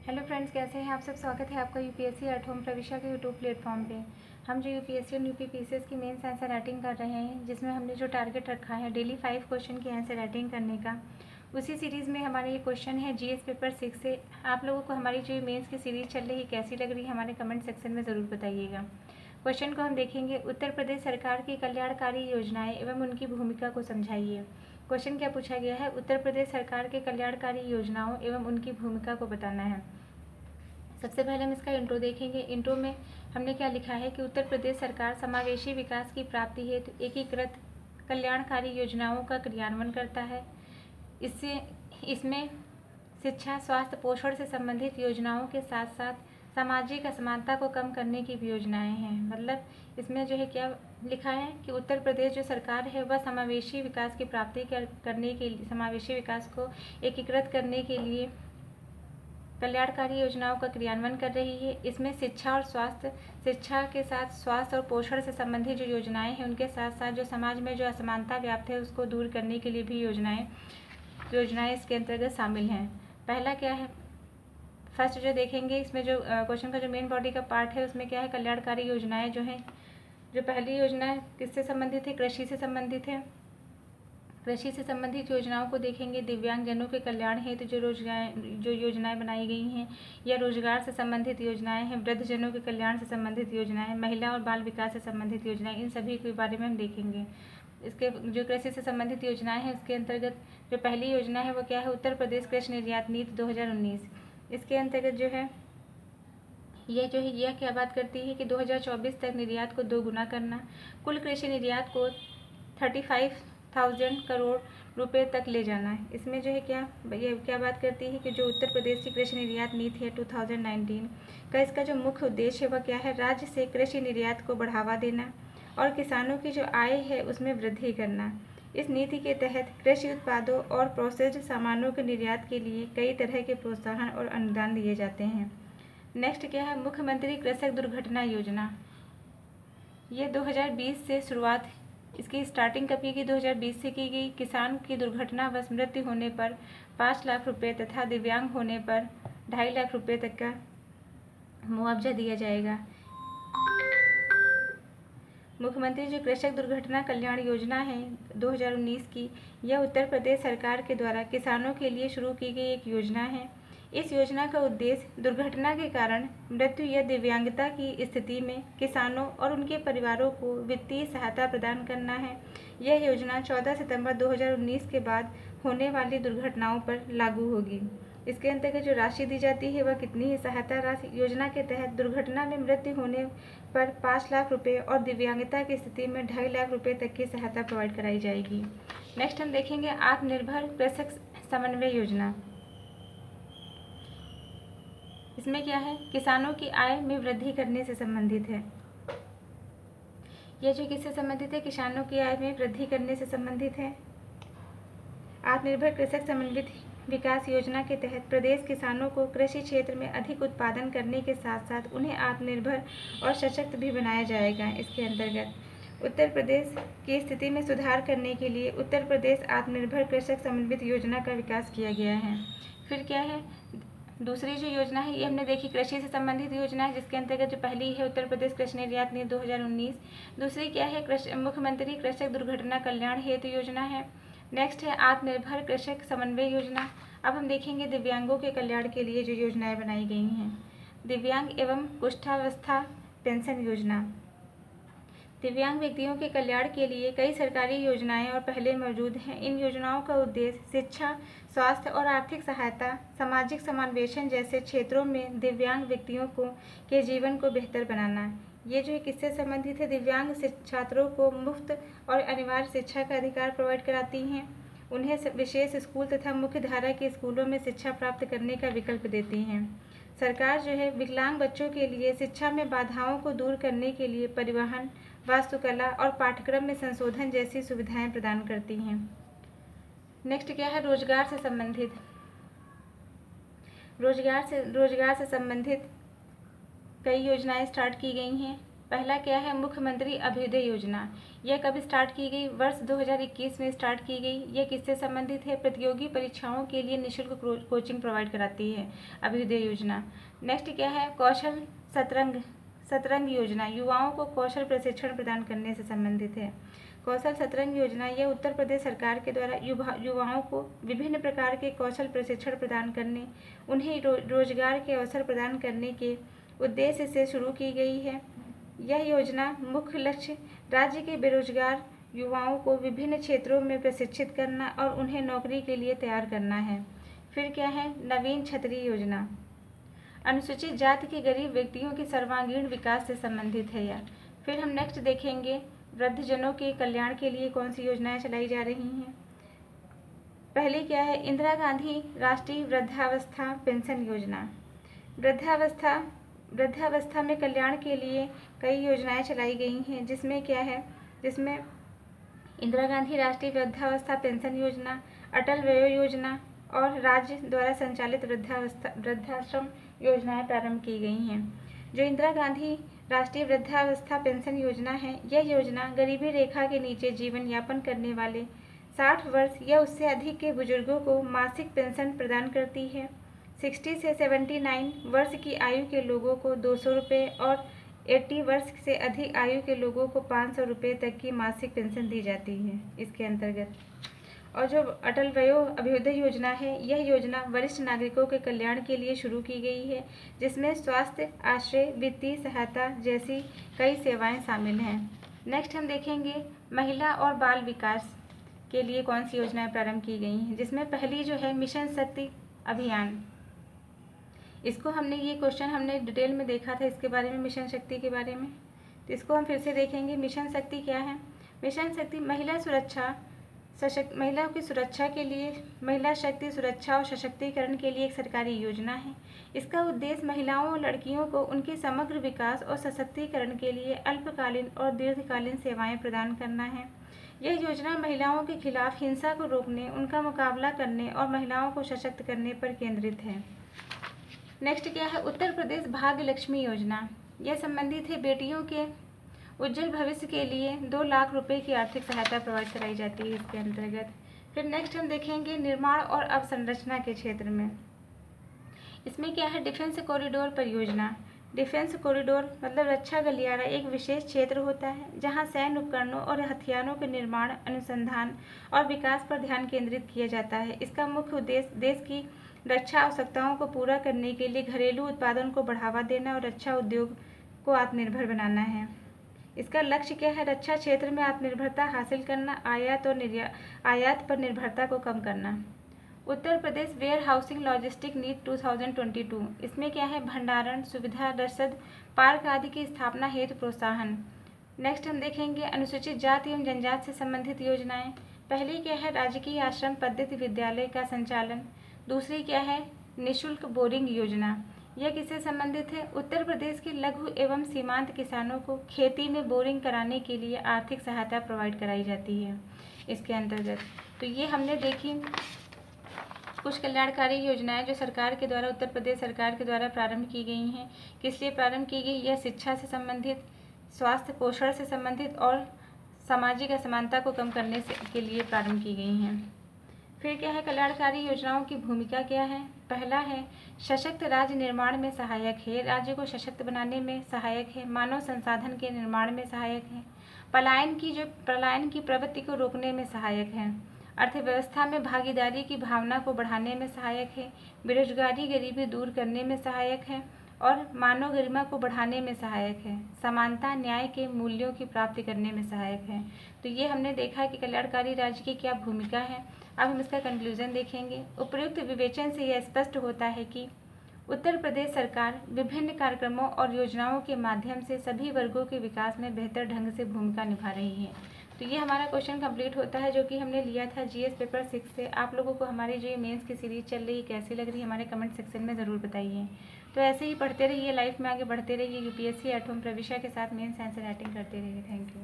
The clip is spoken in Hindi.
हेलो फ्रेंड्स, कैसे हैं आप सब। स्वागत है आपका यूपीएससी एट होम प्रविशा के यूट्यूब प्लेटफॉर्म पे। हम जो यूपीएससी और यूपीपीसीएस की मेंस आंसर राइटिंग कर रहे हैं, जिसमें हमने जो टारगेट रखा है डेली 5 क्वेश्चन की आंसर राइटिंग करने का, उसी सीरीज़ में हमारे ये क्वेश्चन है जीएस पेपर 6 से। आप लोगों को हमारी जो मेंस की सीरीज़ चल रही है कैसी लग रही है, हमारे कमेंट सेक्शन में ज़रूर बताइएगा। क्वेश्चन को हम देखेंगे, उत्तर प्रदेश सरकार की कल्याणकारी योजनाएं एवं उनकी भूमिका को समझाइए। क्वेश्चन क्या पूछा गया है, उत्तर प्रदेश सरकार के कल्याणकारी योजनाओं एवं उनकी भूमिका को बताना है। सबसे पहले हम इसका इंट्रो देखेंगे। इंट्रो में हमने क्या लिखा है कि उत्तर प्रदेश सरकार समावेशी विकास की प्राप्ति हेतु एकीकृत कल्याणकारी योजनाओं का क्रियान्वयन करता है। इसमें शिक्षा, स्वास्थ्य, पोषण से संबंधित योजनाओं के साथ साथ सामाजिक असमानता को कम करने की भी योजनाएं हैं। मतलब इसमें जो है क्या लिखा है कि उत्तर प्रदेश जो सरकार है वह समावेशी विकास की प्राप्ति करने के लिए, समावेशी विकास को एकीकृत करने के लिए कल्याणकारी योजनाओं का क्रियान्वयन कर रही है। इसमें शिक्षा और स्वास्थ्य, शिक्षा के साथ स्वास्थ्य और पोषण से संबंधित जो योजनाएं हैं, उनके साथ साथ जो समाज में जो असमानता व्याप्त है उसको दूर करने के लिए भी योजनाएं इसके अंतर्गत शामिल हैं। पहला क्या है, फर्स्ट जो देखेंगे, इसमें जो क्वेश्चन का जो मेन बॉडी का पार्ट है उसमें क्या है, कल्याणकारी योजनाएं जो हैं। जो पहली योजना है किससे संबंधित है, कृषि से संबंधित है। कृषि से संबंधित योजनाओं को देखेंगे। दिव्यांगजनों के कल्याण हेतु जो योजनाएं बनाई गई हैं, या रोजगार से संबंधित योजनाएं हैं। वृद्धजनों के कल्याण से संबंधित योजनाएं, महिला और बाल विकास से संबंधित योजनाएं, इन सभी के बारे में हम देखेंगे। इसके जो कृषि से संबंधित योजनाएं हैं, उसके अंतर्गत जो पहली योजना है वो क्या है, उत्तर प्रदेश कृषि निर्यात नीति 2019। इसके अंतर्गत जो है यह क्या बात करती है कि 2024 तक निर्यात को 2 गुना करना, कुल कृषि निर्यात को 35,000 करोड़ रुपए तक ले जाना है। इसमें जो है क्या बात करती है कि जो उत्तर प्रदेश की कृषि निर्यात नीति है 2019 का, इसका जो मुख्य उद्देश्य है वह क्या है, राज्य से कृषि निर्यात को बढ़ावा देना और किसानों की जो आय है उसमें वृद्धि करना। इस नीति के तहत कृषि उत्पादों और प्रोसेस्ड सामानों के निर्यात के लिए कई तरह के प्रोत्साहन और अनुदान दिए जाते हैं। नेक्स्ट क्या है, मुख्यमंत्री कृषक दुर्घटना योजना। ये 2020 से शुरुआत, इसकी स्टार्टिंग कब की गई, 2020 से की गई। किसान की दुर्घटनावश मृत्यु होने पर 5 लाख रुपये तथा दिव्यांग होने पर 2.5 लाख रुपये तक का मुआवजा दिया जाएगा। मुख्यमंत्री जो कृषक दुर्घटना कल्याण योजना है 2019 की, यह उत्तर प्रदेश सरकार के द्वारा किसानों के लिए शुरू की गई एक योजना है। इस योजना का उद्देश्य दुर्घटना के कारण मृत्यु या दिव्यांगता की स्थिति में किसानों और उनके परिवारों को वित्तीय सहायता प्रदान करना है। यह योजना 14 सितंबर 2019 के बाद होने वाली दुर्घटनाओं पर लागू होगी। इसके अंतर्गत जो राशि दी जाती है वह कितनी है, सहायता राशि। योजना के तहत दुर्घटना में मृत्यु होने पर 5 लाख रुपये और दिव्यांगता की स्थिति में 2.5 लाख रुपये तक की सहायता प्रोवाइड कराई जाएगी। नेक्स्ट हम देखेंगे आत्मनिर्भर कृषक समन्वय योजना। इसमें क्या है, किसानों की आय में वृद्धि करने से संबंधित है। यह जो किससे संबंधित है, किसानों की आय में वृद्धि करने से संबंधित है। आत्मनिर्भर कृषक समन्वित विकास योजना के तहत प्रदेश किसानों को कृषि क्षेत्र में अधिक उत्पादन करने के साथ साथ उन्हें आत्मनिर्भर और सशक्त भी बनाया जाएगा। इसके अंतर्गत उत्तर प्रदेश की स्थिति में सुधार करने के लिए उत्तर प्रदेश आत्मनिर्भर कृषक समन्वित योजना का विकास किया गया है। फिर क्या है, दूसरी जो योजना है ये हमने देखी, कृषि से संबंधित योजना है, जिसके अंतर्गत जो पहली है उत्तर प्रदेश कृषि निर्यात नीति 2019। दूसरी क्या है, मुख्यमंत्री कृषक दुर्घटना कल्याण हेतु योजना है। नेक्स्ट है आत्मनिर्भर कृषक समन्वय योजना। अब हम देखेंगे दिव्यांगों के कल्याण के लिए जो योजनाएं बनाई गई हैं। दिव्यांग एवं कुष्ठावस्था पेंशन योजना। दिव्यांग व्यक्तियों के कल्याण के लिए कई सरकारी योजनाएं और पहले मौजूद हैं। इन योजनाओं का उद्देश्य शिक्षा, स्वास्थ्य और आर्थिक सहायता, सामाजिक समावेशन जैसे क्षेत्रों में दिव्यांग व्यक्तियों के जीवन को बेहतर बनाना है। ये जो है किससे संबंधित है, दिव्यांग छात्रों को मुफ्त और अनिवार्य शिक्षा का अधिकार प्रोवाइड कराती हैं। उन्हें विशेष स्कूल तथा मुख्य धारा के स्कूलों में शिक्षा प्राप्त करने का विकल्प देती हैं। सरकार जो है विकलांग बच्चों के लिए शिक्षा में बाधाओं को दूर करने के लिए परिवहन, वास्तुकला और पाठ्यक्रम में संशोधन जैसी सुविधाएं प्रदान करती हैं। नेक्स्ट क्या है, रोजगार से संबंधित कई योजनाएं स्टार्ट की गई हैं। पहला क्या है, मुख्यमंत्री अभ्युदय योजना। यह कब स्टार्ट की गई, वर्ष 2021 में स्टार्ट की गई। यह किससे संबंधित है, प्रतियोगी परीक्षाओं के लिए निःशुल्क कोचिंग प्रोवाइड कराती है अभ्युदय योजना। नेक्स्ट क्या है, कौशल सतरंग योजना, युवाओं को कौशल प्रशिक्षण प्रदान करने से संबंधित है। कौशल सतरंग योजना यह उत्तर प्रदेश सरकार के द्वारा युवाओं को विभिन्न प्रकार के कौशल प्रशिक्षण प्रदान करने, उन्हें रोजगार के अवसर प्रदान करने के उद्देश्य से शुरू की गई है। यह योजना मुख्य लक्ष्य राज्य के बेरोजगार युवाओं को विभिन्न क्षेत्रों में प्रशिक्षित करना और उन्हें नौकरी के लिए तैयार करना है। फिर क्या है, नवीन छतरी योजना, अनुसूचित जाति के गरीब व्यक्तियों के सर्वांगीण विकास से संबंधित है यह। फिर हम नेक्स्ट देखेंगे वृद्धजनों के कल्याण के लिए कौन सी योजनाएं चलाई जा रही हैं। पहले क्या है, इंदिरा गांधी राष्ट्रीय वृद्धावस्था पेंशन योजना। वृद्धावस्था में कल्याण के लिए कई योजनाएं चलाई गई हैं, जिसमें क्या है, जिसमें इंदिरा गांधी राष्ट्रीय वृद्धावस्था पेंशन योजना, अटल वयो योजना और राज्य द्वारा संचालित वृद्धाश्रम योजनाएं प्रारंभ की गई हैं। जो इंदिरा गांधी राष्ट्रीय वृद्धावस्था पेंशन योजना है, यह योजना गरीबी रेखा के नीचे जीवन यापन करने वाले 60 वर्ष या उससे अधिक के बुजुर्गों को मासिक पेंशन प्रदान करती है। 60 से 79 वर्ष की आयु के लोगों को 200 रुपये और 80 वर्ष से अधिक आयु के लोगों को 500 रुपये तक की मासिक पेंशन दी जाती है इसके अंतर्गत। और जो अटल वयो अभ्युदय योजना है, यह योजना वरिष्ठ नागरिकों के कल्याण के लिए शुरू की गई है, जिसमें स्वास्थ्य, आश्रय, वित्तीय सहायता जैसी कई सेवाएं शामिल हैं। नेक्स्ट हम देखेंगे महिला और बाल विकास के लिए कौन सी योजनाएं प्रारंभ की गई हैं, जिसमें पहली जो है मिशन शक्ति अभियान। इसको ये क्वेश्चन हमने डिटेल में देखा था इसके बारे में, मिशन शक्ति के बारे में, तो इसको हम फिर से देखेंगे। मिशन शक्ति क्या है, मिशन शक्ति महिलाओं की सुरक्षा के लिए, महिला शक्ति सुरक्षा और सशक्तिकरण के लिए एक सरकारी योजना है। इसका उद्देश्य महिलाओं और लड़कियों को उनके समग्र विकास और सशक्तिकरण के लिए अल्पकालीन और दीर्घकालीन सेवाएं प्रदान करना है। यह योजना महिलाओं के खिलाफ हिंसा को रोकने, उनका मुकाबला करने और महिलाओं को सशक्त करने पर केंद्रित है। नेक्स्ट क्या है, उत्तर प्रदेश भाग्य लक्ष्मी योजना। यह संबंधित है बेटियों के उज्जवल भविष्य के लिए 2 लाख रुपए की आर्थिक सहायता प्रोवाइड कराई जाती है इसके अंतर्गत। फिर नेक्स्ट हम देखेंगे निर्माण और अवसंरचना के क्षेत्र में। इसमें क्या है, डिफेंस कॉरिडोर परियोजना। डिफेंस कॉरिडोर मतलब रक्षा गलियारा एक विशेष क्षेत्र होता है जहां सैन्य उपकरणों और हथियारों के निर्माण, अनुसंधान और विकास पर ध्यान केंद्रित किया जाता है। इसका मुख्य उद्देश्य देश की रक्षा आवश्यकताओं को पूरा करने के लिए घरेलू उत्पादन को बढ़ावा देना और रक्षा उद्योग को आत्मनिर्भर बनाना है। इसका लक्ष्य क्या है, रक्षा क्षेत्र में आत्मनिर्भरता हासिल करना, आयात पर निर्भरता को कम करना। Uttar Pradesh where housing logistic need 2022। इसमें क्या है, भंडारण सुविधा, रसद, पार्क आदि की स्थापना हेतु प्रोत्साहन। नेक्स्ट हम देखेंगे अनुसूचित जाति एवं जनजाति से संबंधित योजनाएं। पहली क्या है, राजकीय आश्रम पद्धति विद्यालय का संचालन। दूसरी क्या है, निःशुल्क बोरिंग योजना। यह किससे संबंधित है, उत्तर प्रदेश के लघु एवं सीमांत किसानों को खेती में बोरिंग कराने के लिए आर्थिक सहायता प्रोवाइड कराई जाती है इसके अंतर्गत। तो ये हमने देखी कुछ कल्याणकारी योजनाएं जो सरकार के द्वारा, उत्तर प्रदेश सरकार के द्वारा प्रारंभ की गई हैं। किस लिए प्रारंभ की गई, यह शिक्षा से संबंधित, स्वास्थ्य पोषण से संबंधित और सामाजिक असमानता को कम करने के लिए प्रारंभ की गई हैं। फिर क्या है, कल्याणकारी योजनाओं की भूमिका क्या है। पहला है सशक्त राज्य निर्माण में सहायक है, राज्य को सशक्त बनाने में सहायक है, मानव संसाधन के निर्माण में सहायक है, पलायन की प्रवृत्ति को रोकने में सहायक है, अर्थव्यवस्था में भागीदारी की भावना को बढ़ाने में सहायक है, बेरोजगारी गरीबी दूर करने में सहायक है और मानव गरिमा को बढ़ाने में सहायक है, समानता न्याय के मूल्यों की प्राप्ति करने में सहायक है। तो ये हमने देखा कि कल्याणकारी राज्य की क्या भूमिका है। अब हम इसका कंक्लूजन देखेंगे। उपर्युक्त विवेचन से यह स्पष्ट होता है कि उत्तर प्रदेश सरकार विभिन्न कार्यक्रमों और योजनाओं के माध्यम से सभी वर्गों के विकास में बेहतर ढंग से भूमिका निभा रही है। तो ये हमारा क्वेश्चन कंप्लीट होता है जो कि हमने लिया था जीएस पेपर 6 से। आप लोगों को हमारी जो ये मेंस की सीरीज चल रही है कैसी लग रही है हमारे कमेंट सेक्शन में ज़रूर बताइए। तो ऐसे ही पढ़ते रहिए, लाइफ में आगे बढ़ते रहिए, यूपीएससी एट होम प्रविशा के साथ मेंस आंसर राइटिंग करते रहिए। Thank you.